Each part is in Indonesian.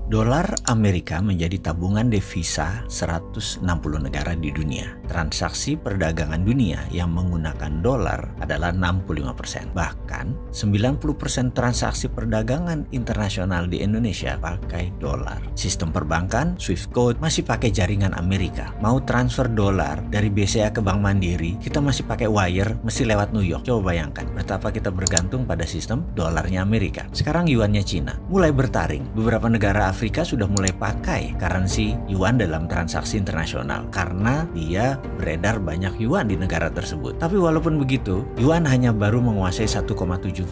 Dolar Amerika menjadi tabungan devisa 160 negara di dunia. Transaksi perdagangan dunia yang menggunakan dolar adalah 65%. Bahkan 90% transaksi perdagangan internasional di Indonesia pakai dolar. Sistem perbankan, Swift Code masih pakai jaringan Amerika. Mau transfer dolar dari BCA ke Bank Mandiri, kita masih pakai wire, mesti lewat New York. Coba bayangkan betapa kita bergantung pada sistem dolarnya Amerika. Sekarang yuannya Cina mulai bertaring. Beberapa negara Afrika sudah mulai pakai currency yuan dalam transaksi internasional karena dia beredar banyak yuan di negara tersebut. Tapi walaupun begitu, yuan hanya baru menguasai 1,7%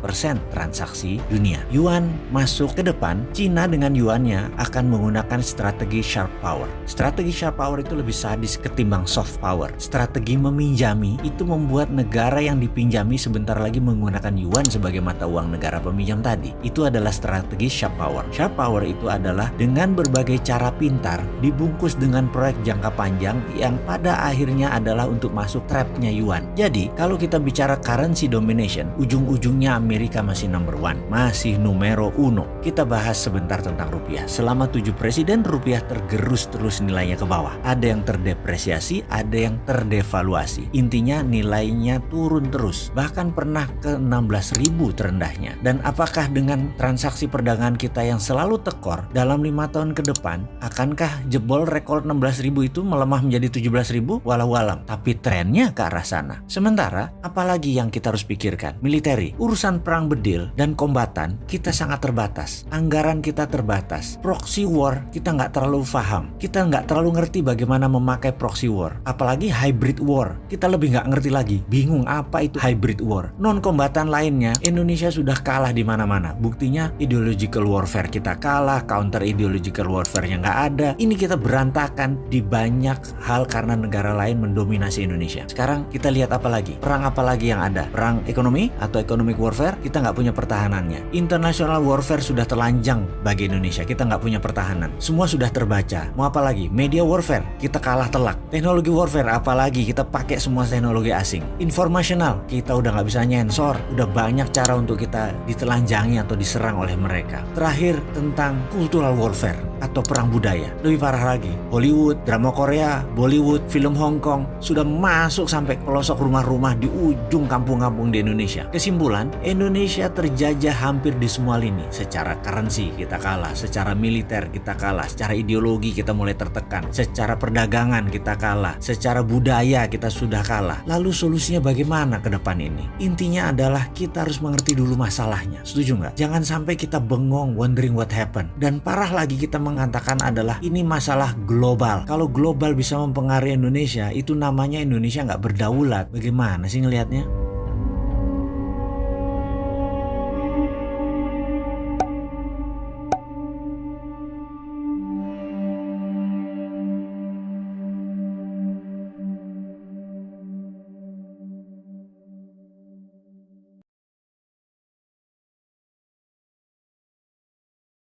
transaksi dunia. Yuan masuk ke depan, Cina dengan yuannya akan menggunakan strategi sharp power. Strategi sharp power itu lebih sadis ketimbang soft power. Strategi meminjami itu membuat negara yang dipinjami sebentar lagi menggunakan yuan sebagai mata uang negara peminjam tadi. Itu adalah strategi sharp power. Sharp power itu adalah dengan berbagai cara pintar dibungkus dengan proyek jangka panjang yang pada akhirnya adalah untuk masuk trapnya yuan. Jadi kalau kita bicara currency domination, ujung-ujungnya Amerika masih number one, masih numero uno. Kita bahas sebentar tentang rupiah. Selama 7 presiden rupiah tergerus terus nilainya ke bawah. Ada yang terdepresiasi, ada yang terdevaluasi. Intinya nilainya turun terus, bahkan pernah ke 16.000 terendahnya. Dan apakah dengan transaksi perdagangan kita yang selalu tekor dalam 5 tahun ke depan, akankah jebol rekor 16.000 itu melemah menjadi 17.000? Walau alam, tapi trennya ke arah sana. Sementara, apalagi yang kita harus pikirkan? Militeri, urusan perang bedil dan kombatan kita sangat terbatas. Anggaran kita terbatas. Proxy war kita nggak terlalu paham. Kita nggak terlalu ngerti bagaimana memakai proxy war. Apalagi hybrid war, kita lebih nggak ngerti lagi. Bingung apa itu hybrid war. Non-kombatan lainnya, Indonesia sudah kalah di mana-mana. Buktinya ideological warfare kita kalah, counter ideological warfare-nya nggak ada. Ini kita berantakan di banyak hal karena negara lain mendominasi Indonesia. Sekarang kita lihat apa lagi? Perang apa lagi yang ada? Perang ekonomi atau economic warfare? Kita nggak punya pertahanannya. International warfare sudah telanjang bagi Indonesia. Kita nggak punya pertahanan. Semua sudah terbaca. Mau apa lagi? Media warfare, kita kalah telak. Teknologi warfare, apalagi kita pakai semua teknologi asing. Informational, kita udah nggak bisa nyensor. Udah banyak cara untuk kita ditelanjangi atau diserang oleh mereka. Terakhir tentang cultural warfare atau perang budaya. Lebih parah lagi, Hollywood, drama Korea, Bollywood, film Hong Kong sudah masuk sampai pelosok rumah-rumah di ujung kampung-kampung di Indonesia. Kesimpulan, Indonesia terjajah hampir di semua lini. Secara currency kita kalah, secara militer kita kalah, secara ideologi kita mulai tertekan, secara perdagangan kita kalah, secara budaya kita sudah kalah. Lalu solusinya bagaimana ke depan ini? Intinya adalah kita harus mengerti dulu masalahnya. Setuju nggak? Jangan sampai kita bengong wondering what happened. Dan parah lagi kita mengatakan adalah ini masalah global. Kalau global bisa mempengaruhi Indonesia, itu namanya Indonesia nggak berdaulat. Bagaimana sih ngelihatnya?